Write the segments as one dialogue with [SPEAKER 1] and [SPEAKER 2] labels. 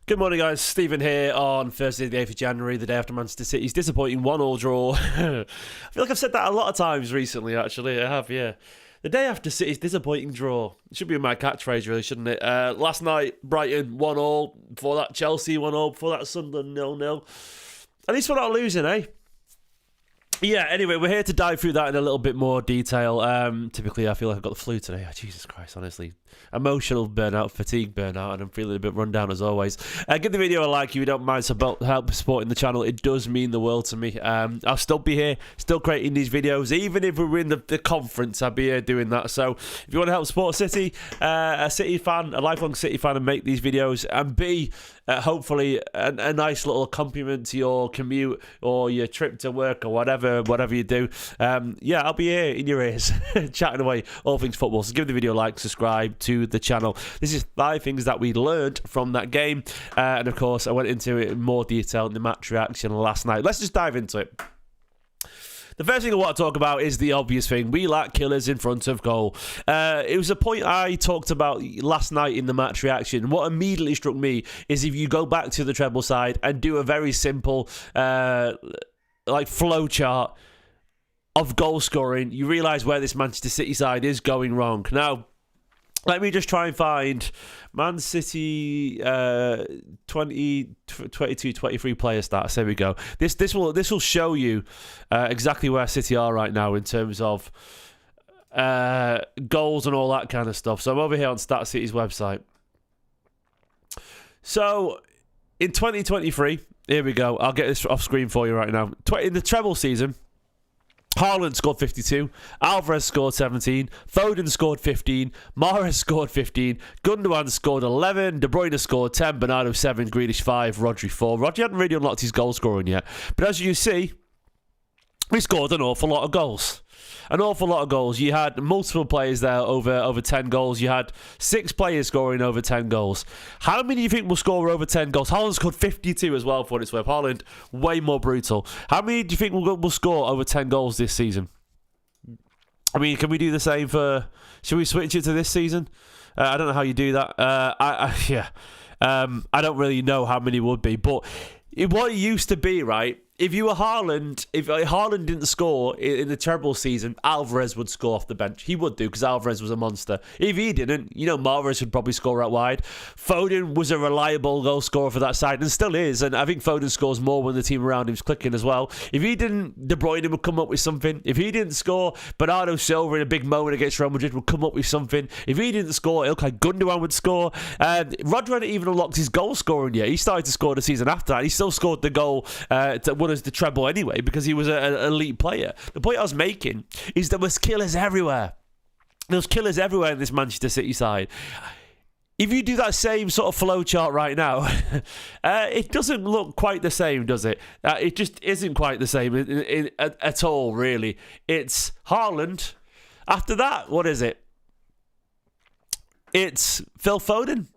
[SPEAKER 1] Good morning, guys. Stephen here on Thursday, the 8th of January, the day after Manchester City's disappointing 1-1 draw. I feel like I've said that a lot of times recently, actually. I have, yeah. The day after City's disappointing draw. It should be my catchphrase, really, shouldn't it? Last night, Brighton 1-1. Before that, Chelsea 1-0. Before that, Sunderland 0-0. At least we're not losing, eh? Yeah, anyway, we're here to dive through that in a little bit more detail. Typically, I feel like I've got the flu today. Oh, Jesus Christ, honestly. Emotional burnout, fatigue burnout, and I'm feeling a bit run down as always. Give the video a like if you don't mind help supporting the channel. It does mean the world to me. I'll still be here, still creating these videos. Even if we're in the conference, I'll be here doing that. So if you want to help support City, a City fan, a lifelong City fan, and make these videos, and be hopefully a nice little accompaniment to your commute or your trip to work or whatever you do. Yeah, I'll be here in your ears chatting away all things football. So give the video a like, subscribe to the channel. This is 5 things that we learned from that game, and of course I went into it in more detail in the match reaction last night. Let's just dive into it. The first thing I want to talk about is the obvious thing. We lack killers in front of goal. It was a point I talked about last night in the match reaction. What immediately struck me is if you go back to the treble side and do a very simple flow chart of goal scoring, you realise where this Manchester City side is going wrong. Now, let me just try and find Man City 22-23 player stats. There we go. This will show you exactly where City are right now in terms of goals and all that kind of stuff. So I'm over here on Stat City's website. So in 2023, here we go. I'll get this off screen for you right now. In the treble season, Haaland scored 52, Alvarez scored 17, Foden scored 15, Mahrez scored 15, Gundogan scored 11, De Bruyne scored 10, Bernardo 7, Grealish 5, Rodri 4. Rodri hadn't really unlocked his goal scoring yet, but as you see, we scored an awful lot of goals. An awful lot of goals. You had multiple players there over 10 goals. You had 6 players scoring over 10 goals. How many do you think will score over 10 goals? Haaland scored 52 as well for what it's worth. Haaland, way more brutal. How many do you think will score over 10 goals this season? I mean, can we do the same for... Should we switch it to this season? I don't know how you do that. I don't really know how many would be, but what it used to be, right? If you were Haaland, if Haaland didn't score in the treble season, Alvarez would score off the bench. He would do, because Alvarez was a monster. If he didn't, Mahrez would probably score out wide. Foden was a reliable goal scorer for that side, and still is. And I think Foden scores more when the team around him's clicking as well. If he didn't, De Bruyne would come up with something. If he didn't score, Bernardo Silva in a big moment against Real Madrid would come up with something. If he didn't score, it looked like Gundogan would score. Rodri hadn't even unlocked his goal scoring yet. He started to score the season after that. He still scored the goal to won us the treble anyway, because he was an elite player. The point I was making is there was killers everywhere. There's killers everywhere in this Manchester City side. If you do that same sort of flow chart right now, it doesn't look quite the same, does it? It just isn't quite the same at all, really. It's Haaland. After that, what is it? It's Phil Foden.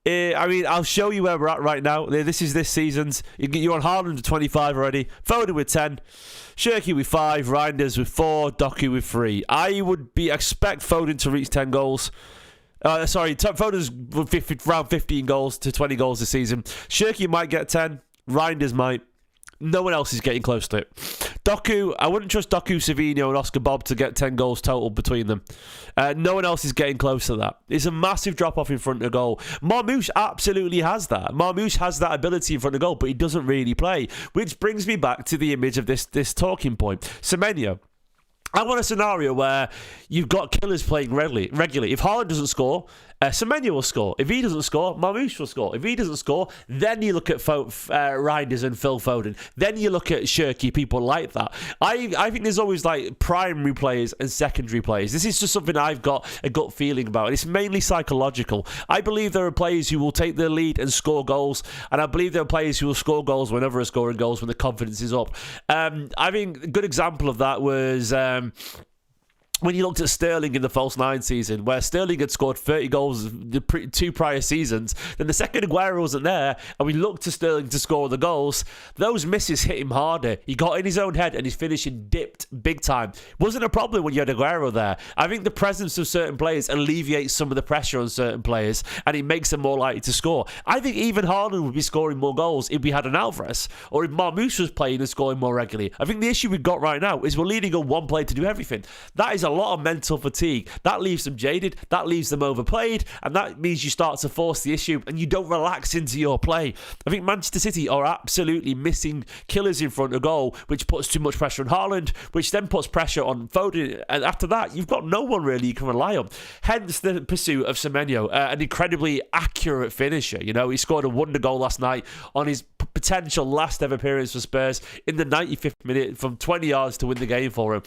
[SPEAKER 1] I mean, I'll show you where we're at right now. This is this season's. You're on Haaland with 25 already. Foden with 10. Shirky with 5. Reinders with 4. Doku with 3. I would expect Foden to reach 10 goals. Foden's around 15 goals to 20 goals this season. Shirky might get 10. Reinders might. No one else is getting close to it. Doku, I wouldn't trust Doku, Semenyo and Oscar Bob to get 10 goals total between them. No one else is getting close to that. It's a massive drop-off in front of goal. Marmoush absolutely has that. Marmoush has that ability in front of goal, but he doesn't really play. Which brings me back to the image of this talking point. Semenyo. I want a scenario where you've got killers playing regularly. If Haaland doesn't score, Semenyo will score. If he doesn't score, Marmoush will score. If he doesn't score, then you look at Reinders and Phil Foden. Then you look at Shirky, people like that. I think there's always like primary players and secondary players. This is just something I've got a gut feeling about. And it's mainly psychological. I believe there are players who will take the lead and score goals. And I believe there are players who will score goals whenever are scoring goals when the confidence is up. I think a good example of that was... when you looked at Sterling in the false nine season, where Sterling had scored 30 goals the two prior seasons, then the second Aguero wasn't there, and we looked to Sterling to score the goals, those misses hit him harder. He got in his own head, and his finishing dipped big time. Wasn't a problem when you had Aguero there. I think the presence of certain players alleviates some of the pressure on certain players, and it makes them more likely to score. I think even Haaland would be scoring more goals if we had an Alvarez, or if Marmoush was playing and scoring more regularly. I think the issue we've got right now is we're leaning on one player to do everything. That is a lot of mental fatigue. That leaves them jaded, that leaves them overplayed, and that means you start to force the issue and you don't relax into your play. I think Manchester City are absolutely missing killers in front of goal, which puts too much pressure on Haaland, which then puts pressure on Foden, and after that you've got no one really you can rely on. Hence the pursuit of Semenyo, an incredibly accurate finisher. You know, he scored a wonder goal last night on his potential last ever appearance for Spurs in the 95th minute from 20 yards to win the game for him.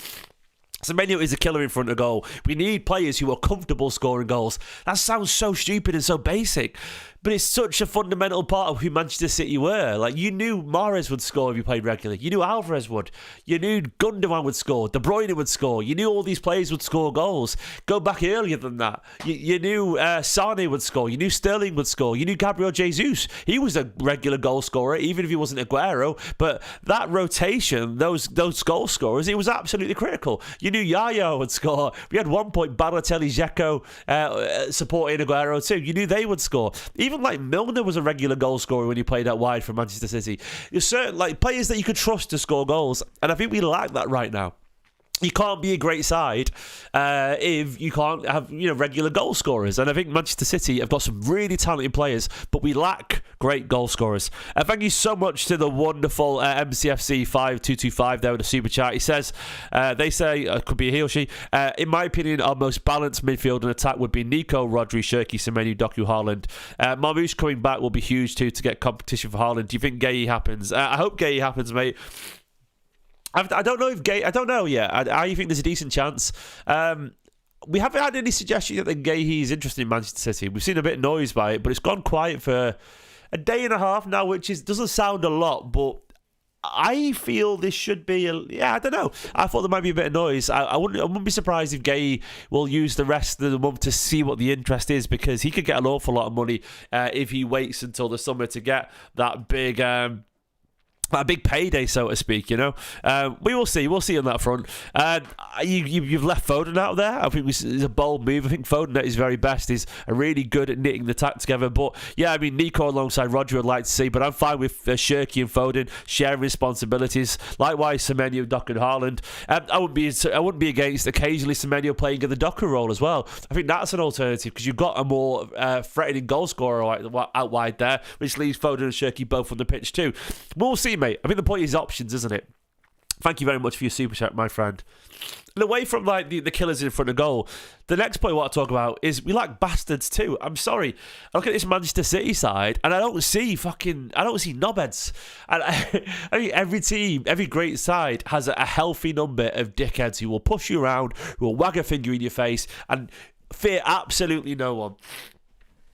[SPEAKER 1] Semenyo is a killer in front of goal. We need players who are comfortable scoring goals. That sounds so stupid and so basic, but it's such a fundamental part of who Manchester City were. Like, you knew Mahrez would score if he played regularly. You knew Alvarez would. You knew Gundogan would score. De Bruyne would score. You knew all these players would score goals. Go back earlier than that. You knew Sane would score. You knew Sterling would score. You knew Gabriel Jesus. He was a regular goal scorer, even if he wasn't Aguero. But that rotation, those goal scorers, it was absolutely critical. You knew Yaya would score. We had 1 point Balotelli, Dzeko supporting Aguero too. You knew they would score. Even like Milner was a regular goal scorer when he played out wide for Manchester City. There's certain like players that you could trust to score goals, and I think we lack that right now. You can't be a great side if you can't have regular goal scorers. And I think Manchester City have got some really talented players, but we lack great goal scorers. Thank you so much to the wonderful MCFC 5225 there with a super chat. He says, they say, could be he or she, in my opinion, our most balanced midfield and attack would be Nico, Rodri, Shirky, Semenyo, Doku, Haaland. Marmoush coming back will be huge too to get competition for Haaland. Do you think Gay happens? I hope Gay happens, mate. I don't know if Gay. I don't know yet. I think there's a decent chance. We haven't had any suggestions that Gay is interested in Manchester City. We've seen a bit of noise by it, but it's gone quiet for a day and a half now, which doesn't sound a lot, but I feel this should be I don't know. I thought there might be a bit of noise. I wouldn't be surprised if Gay will use the rest of the month to see what the interest is, because he could get an awful lot of money if he waits until the summer to get that big. A big payday, so to speak, We will see. We'll see on that front. You've left Foden out there. I think it's a bold move. I think Foden at his very best is really good at knitting the attack together. But, yeah, I mean, Nico alongside Rodri I'd like to see, but I'm fine with Shirky and Foden sharing responsibilities. Likewise, Semenyo, Doku and Haaland. I wouldn't be against occasionally Semenyo playing in the Doku role as well. I think that's an alternative, because you've got a more threatening goal scorer out wide there, which leaves Foden and Shirky both on the pitch too. We'll see, mate. I think the point is options, isn't it? Thank you very much for your super chat, my friend. And away from like the killers in front of goal, the next point I want to talk about is we like bastards too. I'm sorry. I look at this Manchester City side and I don't see knobheads. And I mean, every team, every great side has a healthy number of dickheads who will push you around, who will wag a finger in your face and fear absolutely no one.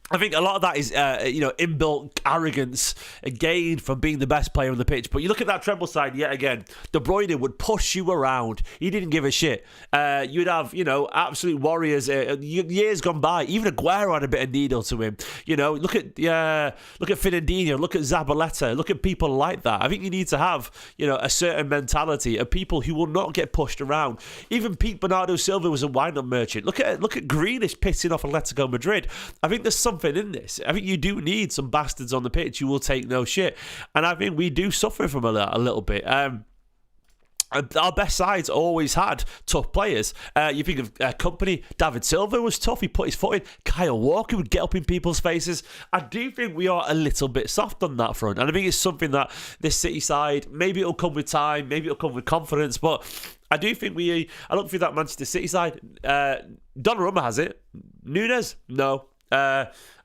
[SPEAKER 1] I think a lot of that is, inbuilt arrogance gained from being the best player on the pitch. But you look at that treble side yet again. De Bruyne would push you around. He didn't give a shit. You'd have, absolute warriors. Years gone by, even Aguero had a bit of needle to him. Look at Fernandinho. Look at Zabaleta. Look at people like that. I think you need to have, a certain mentality of people who will not get pushed around. Even Pete Bernardo Silva was a wind-up merchant. Look at Grealish pissing off Atletico Madrid. I think there's something in this. I think you do need some bastards on the pitch who will take no shit, and I think we do suffer from a little bit. Our best sides always had tough players. You think of Kompany, David Silva was tough. He put his foot in. Kyle Walker would get up in people's faces. I do think we are a little bit soft on that front, and I think it's something that this City side, maybe it'll come with time, maybe it'll come with confidence, but I do think I look through that Manchester City side. Donnarumma has it. Nunes, no.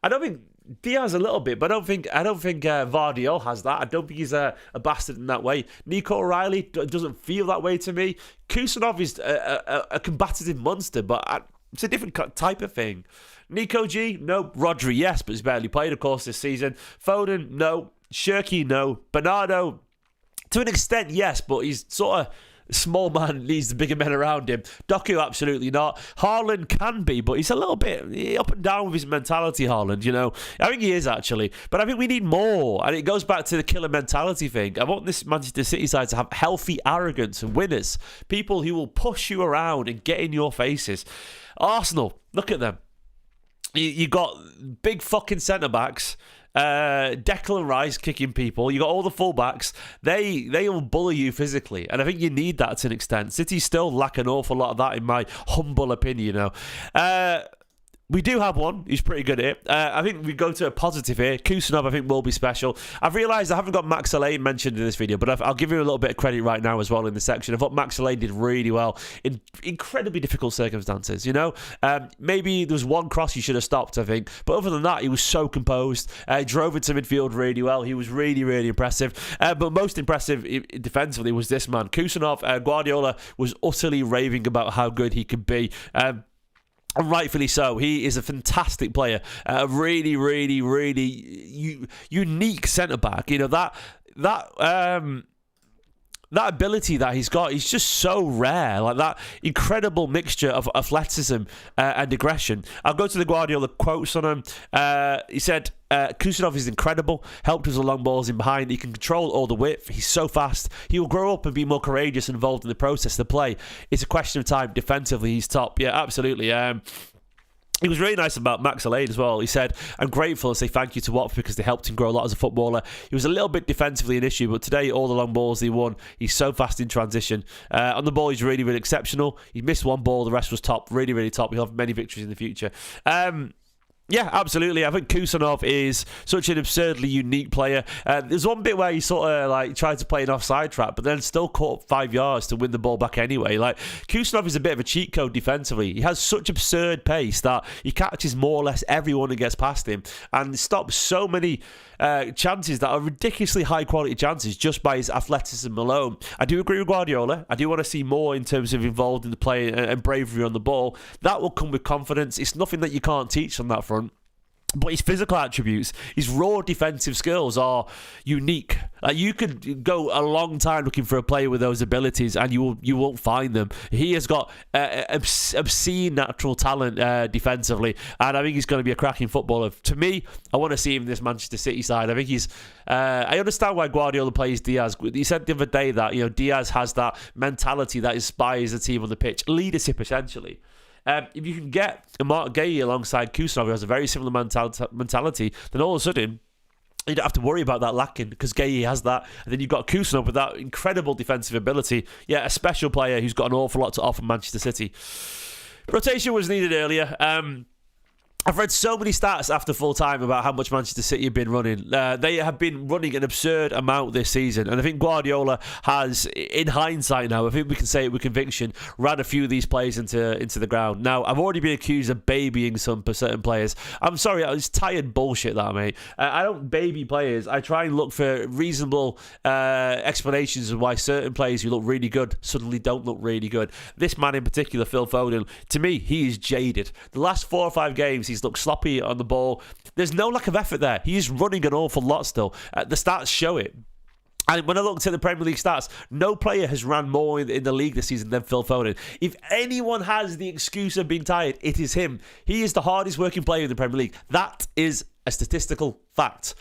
[SPEAKER 1] I don't think Diaz a little bit, but I don't think Vardiol has that. I don't think he's a bastard in that way. Nico O'Reilly doesn't feel that way to me. Khusanov is a combative monster, but it's a different type of thing. Nico G, no. Rodri, yes, but he's barely played, of course, this season. Foden, no. Shirky, no. Bernardo, to an extent, yes, but he's sort of small man needs the bigger men around him. Doku, absolutely not. Haaland can be, but he's a little bit up and down with his mentality, Haaland, you know. I think he is, actually. But I think we need more. And it goes back to the killer mentality thing. I want this Manchester City side to have healthy arrogance and winners. People who will push you around and get in your faces. Arsenal, look at them. You got big fucking centre-backs. Declan Rice kicking people. You got all the fullbacks. They will bully you physically, and I think you need that to an extent. City still lack an awful lot of that, in my humble opinion. You know, we do have one who's pretty good at it. I think we go to a positive here. Khusanov, I think, will be special. I've realised I haven't got Max Alane mentioned in this video, but I'll give you a little bit of credit right now as well in the section. I thought Max Alane did really well in incredibly difficult circumstances, you know? Maybe there was one cross he should have stopped, I think. But other than that, he was so composed. Drove into midfield really well. He was really, really impressive. But most impressive defensively was this man. Khusanov, Guardiola was utterly raving about how good he could be. And rightfully so. He is a fantastic player. A really, really, really unique centre-back. You know, that ability that he's got is just so rare. Like that incredible mixture of athleticism and aggression. I'll go to the Guardiola quotes on him. He said, Khusanov is incredible, helped us with long balls in behind. He can control all the width. He's so fast. He will grow up and be more courageous and involved in the process of play. It's a question of time. Defensively, he's top. Yeah, absolutely. He was really nice about Max Alane as well. He said, I'm grateful and say thank you to Watford because they helped him grow a lot as a footballer. He was a little bit defensively an issue, but today, all the long balls he won, he's so fast in transition. On the ball, he's really, really exceptional. He missed one ball, the rest was top. Really, really top. He'll have many victories in the future. Yeah, absolutely. I think Khusanov is such an absurdly unique player. There's one bit where he sort of like tried to play an offside trap, but then still caught 5 yards to win the ball back anyway. Like Khusanov is a bit of a cheat code defensively. He has such absurd pace that he catches more or less everyone who gets past him and stops so many chances that are ridiculously high quality chances just by his athleticism alone. I do agree with Guardiola. I do want to see more in terms of involved in the play and bravery on the ball. That will come with confidence. It's nothing that you can't teach on that front. But his physical attributes, his raw defensive skills are unique. You could go a long time looking for a player with those abilities and you won't find them. He has got obscene natural talent defensively, and I think he's going to be a cracking footballer. To me, I want to see him in this Manchester City side. I think he's... I understand why Guardiola plays Diaz. He said the other day that, you know, Diaz has that mentality that inspires the team on the pitch. Leadership, essentially. If you can get Mark Gay alongside Khusanov, who has a very similar mentality, then all of a sudden you don't have to worry about that lacking because Gay has that, and then you've got Khusanov with that incredible defensive ability. Yeah, a special player who's got an awful lot to offer Manchester City. Rotation was needed earlier. I've read so many stats after full time about how much Manchester City have been running. They have been running an absurd amount this season, and I think Guardiola has, in hindsight now, I think we can say it with conviction, ran a few of these players into the ground. Now, I've already been accused of babying some certain players. I'm sorry, it's tired bullshit that, mate. I don't baby players. I try and look for reasonable explanations of why certain players who look really good suddenly don't look really good. This man in particular, Phil Foden, to me, he is jaded. The last 4 or 5 games, he's looked sloppy on the ball. There's no lack of effort there. He's running an awful lot still. The stats show it. And when I looked at the Premier League stats, no player has ran more in the league this season than Phil Foden. If anyone has the excuse of being tired, it is him. He is the hardest working player in the Premier League. That is a statistical fact.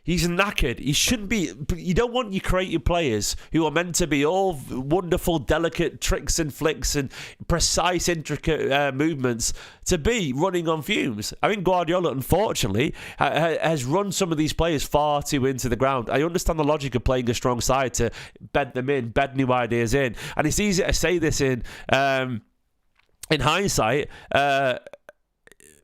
[SPEAKER 1] He's knackered. He shouldn't be. You don't want your creative players who are meant to be all wonderful, delicate tricks and flicks and precise, intricate movements to be running on fumes. I think Guardiola, unfortunately, has run some of these players far too into the ground. I understand the logic of playing a strong side to bed them in, bed new ideas in. And it's easy to say this in hindsight.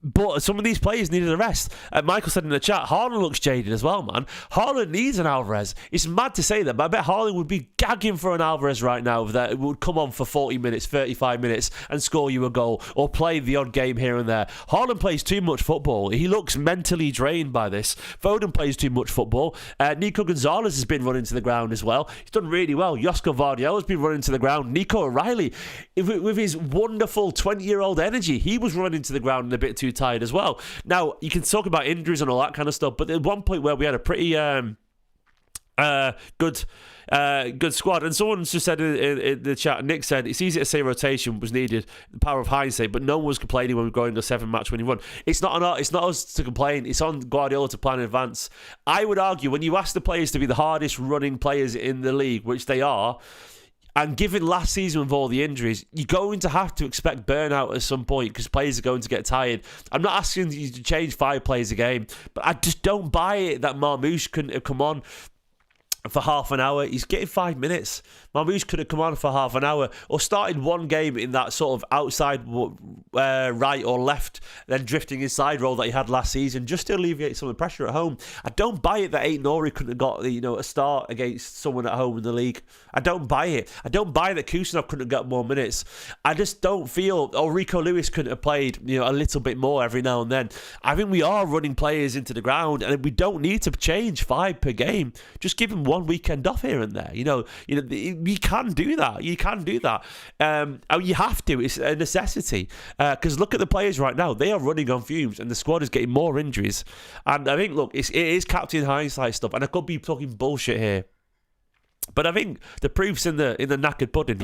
[SPEAKER 1] But some of these players needed a rest. Michael said in the chat, Haaland looks jaded as well, man. Haaland needs an Alvarez. It's mad to say that, but I bet Haaland would be gagging for an Alvarez right now that would come on for 40 minutes, 35 minutes and score you a goal or play the odd game here and there. Haaland plays too much football. He looks mentally drained by this. Foden plays too much football. Nico Gonzalez has been running to the ground as well. He's done really well. Josko Vardiel has been running to the ground. Nico O'Reilly, with his wonderful 20-year-old energy, he was running to the ground and a bit too tired as well. Now, you can talk about injuries and all that kind of stuff, but at one point where we had a pretty Good squad. And someone just said in the chat, Nick said, it's easy to say rotation was needed, the power of hindsight, but no one was complaining when we were going to a 7-match winning run. It's not us to complain, it's on Guardiola to plan in advance. I would argue, when you ask the players to be the hardest running players in the league, which they are, and given last season with all the injuries, you're going to have to expect burnout at some point because players are going to get tired. I'm not asking you to change 5 players a game, but I just don't buy it that Marmoush couldn't have come on for half an hour. He's getting 5 minutes. Marmoush could have come on for half an hour or started one game in that sort of outside right or left, then drifting inside role that he had last season, just to alleviate some of the pressure at home. I don't buy it that Aït-Nouri couldn't have got a start against someone at home in the league. I don't buy it. I don't buy that Khusanov couldn't have got more minutes. I just don't feel, Rico Lewis couldn't have played a little bit more every now and then. I think we are running players into the ground, and we don't need to change 5 per game. Just give them one weekend off here and there. You can do that. You can do that. You have to. It's a necessity. Because look at the players right now. They are running on fumes, and the squad is getting more injuries. And I think, look, it is captain hindsight stuff, and I could be talking bullshit here, but I think the proof's in the knackered pudding.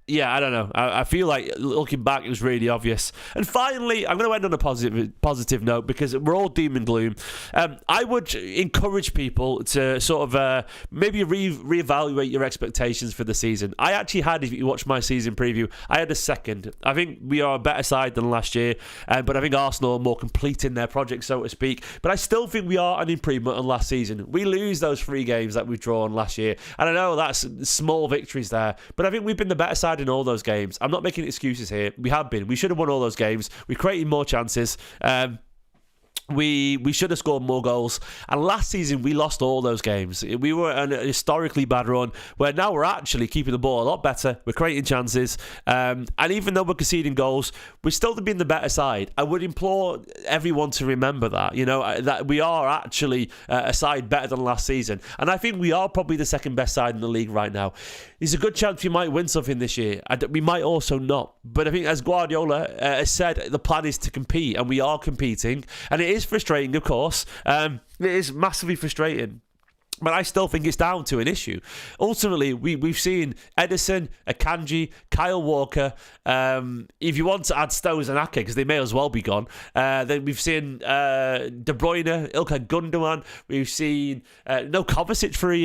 [SPEAKER 1] Yeah, I don't know. I feel like looking back, it was really obvious. And finally, I'm going to end on a positive note because we're all doom and gloom. I would encourage people to sort of maybe reevaluate your expectations for the season. I actually had, if you watch my season preview, I had a second. I think we are a better side than last year, but I think Arsenal are more complete in their project, so to speak. But I still think we are an improvement on last season. We lose those 3 games that we've drawn last year. And I know that's small victories there, but I think we've been the better side in all those games. I'm not making excuses here. We have been. We should have won all those games. We created more chances. We should have scored more goals. And last season, we lost all those games. We were on a historically bad run, where now we're actually keeping the ball a lot better. We're creating chances. And even though we're conceding goals, we're still being the better side. I would implore everyone to remember that, that we are actually a side better than last season. And I think we are probably the second best side in the league right now. There's a good chance we might win something this year. We might also not. But I think, as Guardiola has said, the plan is to compete, and we are competing. And it is frustrating, of course. It is massively frustrating. But I still think it's down to an issue. Ultimately, we've seen Edison, Akanji, Kyle Walker. If you want to add Stones and Ake, because they may as well be gone, then we've seen De Bruyne, Ilkay Gundogan. We've seen Kovacic for a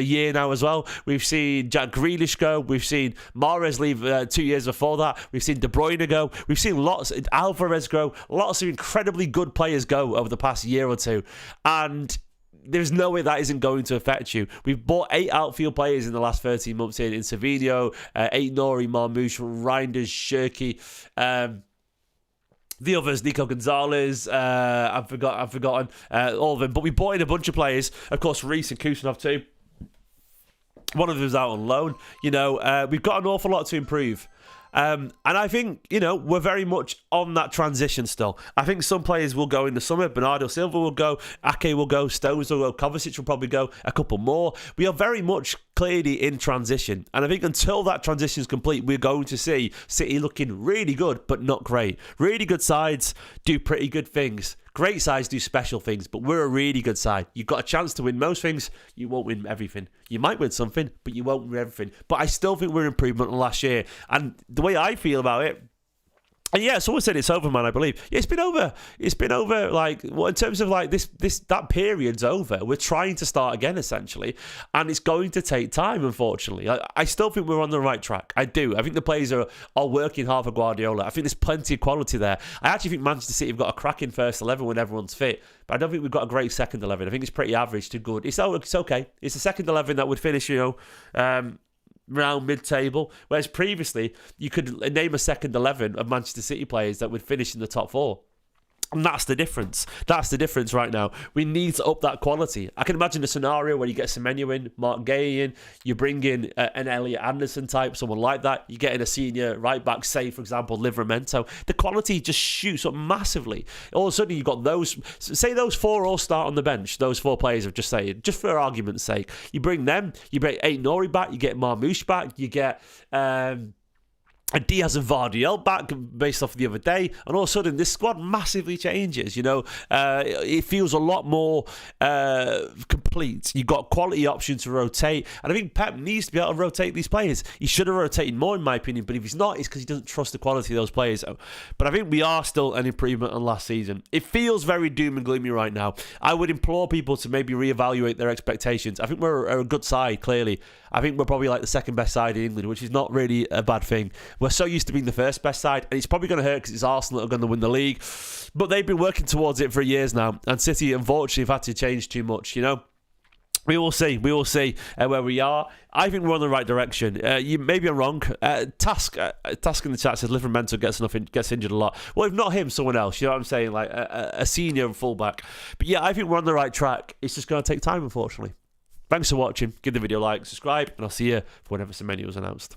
[SPEAKER 1] year now as well. We've seen Jack Grealish go. We've seen Mahrez leave 2 years before that. We've seen De Bruyne go. We've seen Alvarez go. Lots of incredibly good players go over the past year or two. And there's no way that isn't going to affect you. We've bought 8 outfield players in the last 13 months here in Semenyo, Aït-Nouri, Marmoush, Reinders, Shirky, the others, Nico Gonzalez, I've forgotten all of them. But we bought in a bunch of players. Of course, Reece and Khusanov too. One of them's out on loan. We've got an awful lot to improve. And I think, we're very much on that transition still. I think some players will go in the summer. Bernardo Silva will go. Ake will go. Stones will go. Kovacic will probably go. A couple more. We are very much clearly in transition. And I think until that transition is complete, we're going to see City looking really good, but not great. Really good sides do pretty good things. Great sides do special things, but we're a really good side. You've got a chance to win most things. You won't win everything. You might win something, but you won't win everything. But I still think we're an improvement on last year. And the way I feel about it, and yeah, someone said it's over, man, I believe. Yeah, it's been over. It's been over, in terms of that period's over. We're trying to start again, essentially. And it's going to take time, unfortunately. I still think we're on the right track. I do. I think the players are working hard for Guardiola. I think there's plenty of quality there. I actually think Manchester City have got a cracking first 11 when everyone's fit. But I don't think we've got a great second 11. I think it's pretty average to good. It's okay. It's a second 11 that would finish, around mid-table, whereas previously you could name a second 11 of Manchester City players that would finish in the top 4. And that's the difference. That's the difference right now. We need to up that quality. I can imagine a scenario where you get Semenyo in, Mark Gay in, you bring in an Elliot Anderson type, someone like that. You get in a senior right back, say, for example, Livramento. The quality just shoots up massively. All of a sudden, you've got those 4 all start on the bench. Those 4 players I've just said, just for argument's sake. You bring them, you bring Aït-Nouri back, you get Marmoush back, you get and Diaz and Vardiel back based off the other day, and all of a sudden this squad massively changes. It feels a lot more complete. You've got quality options to rotate, and I think Pep needs to be able to rotate these players. He should have rotated more, in my opinion, but if he's not, it's because he doesn't trust the quality of those players. But I think we are still an improvement on last season. It feels very doom and gloomy right now. I would implore people to maybe reevaluate their expectations. I think we're a good side, clearly. I think we're probably like the second best side in England, which is not really a bad thing. We're so used to being the first best side, and it's probably going to hurt because it's Arsenal that are going to win the league. But they've been working towards it for years now, and City, unfortunately, have had to change too much, We will see. Where we are. I think we're on the right direction. Maybe I'm wrong. Task in the chat says Livramento gets injured a lot. Well, if not him, someone else. You know what I'm saying? Like a senior fullback. But yeah, I think we're on the right track. It's just going to take time, unfortunately. Thanks for watching. Give the video a like, subscribe, and I'll see you for whenever Semenyo is announced.